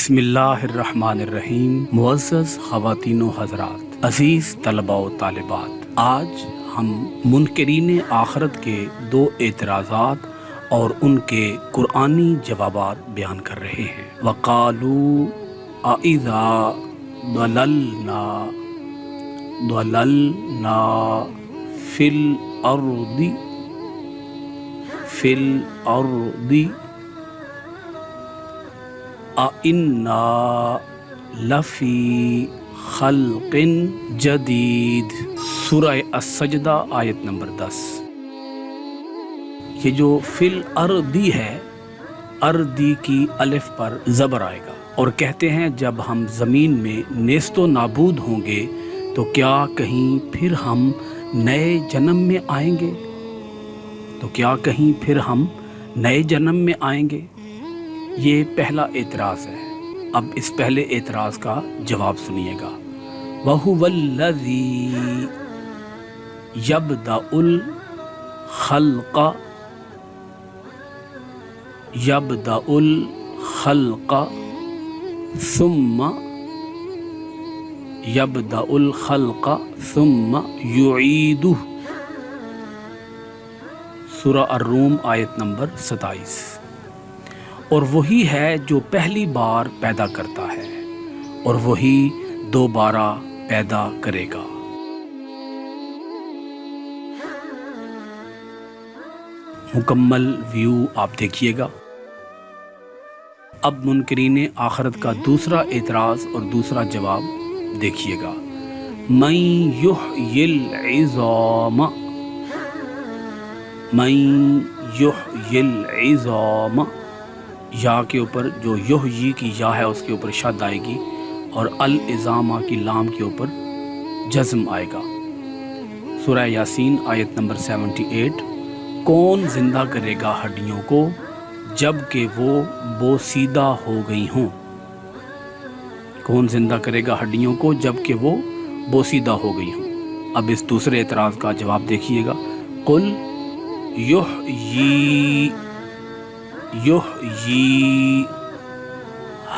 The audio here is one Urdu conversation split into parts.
بسم اللہ الرحمن الرحیم۔ معزز خواتین و حضرات، عزیز طلباء و طالبات، آج ہم منکرین آخرت کے 2 اعتراضات اور ان کے قرآنی جوابات بیان کر رہے ہیں۔ وَقَالُوا أَإِذَا ضَلَلْنَا فِي الْأَرْضِ أَإِنَّا لَفِي خَلْقٍ جَدِيدٍ۔ سورہ السجدہ آیت نمبر 10۔ یہ جو فی الارضی ہے، اردی کی الف پر زبر آئے گا، اور کہتے ہیں جب ہم زمین میں نیست و نابود ہوں گے تو کیا کہیں پھر ہم نئے جنم میں آئیں گے؟ یہ پہلا اعتراض ہے۔ اب اس پہلے اعتراض کا جواب سنیے گا۔ وَهُوَ الَّذِي يَبْدَأُ الْخَلْقَ ثُمَّ يُعِيدُهُ۔ سورہ الروم آیت نمبر 27۔ اور وہی ہے جو پہلی بار پیدا کرتا ہے اور وہی دوبارہ پیدا کرے گا۔ مکمل ویو آپ دیکھیے گا۔ اب منکرین آخرت کا دوسرا اعتراض اور دوسرا جواب دیکھیے گا۔ مَن یحیی العظام، یا کے اوپر جو یحیی کی یا ہے اس کے اوپر شد آئے گی، اور العظامہ کی لام کے اوپر جزم آئے گا۔ سورہ یاسین آیت نمبر 78۔ کون زندہ کرے گا ہڈیوں کو جب کہ وہ بوسیدہ ہو گئی ہوں؟ کون زندہ کرے گا ہڈیوں کو جب کہ وہ بوسیدہ ہو گئی ہوں؟ اب اس دوسرے اعتراض کا جواب دیکھیے گا۔ قل یحیی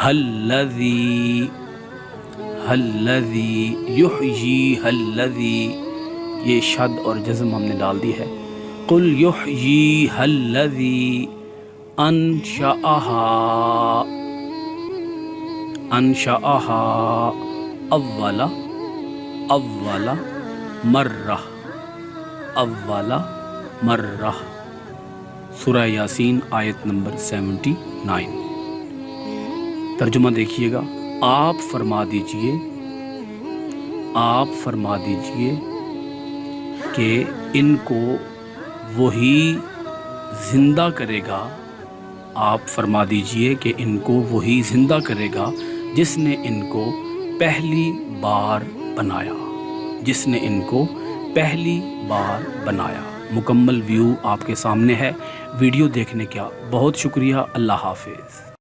الذی، یہ شد اور جزم ہم نے ڈال دی ہے۔ قل یحیی الذی انشأہا اول مرہ۔ سورہ یاسین آیت نمبر 79۔ ترجمہ دیکھیے گا۔ آپ فرما دیجئے کہ ان کو وہی زندہ کرے گا۔ آپ فرما دیجئے کہ ان کو وہی زندہ کرے گا جس نے ان کو پہلی بار بنایا۔ مکمل ویو آپ کے سامنے ہے۔ ویڈیو دیکھنے کا بہت شکریہ۔ اللہ حافظ۔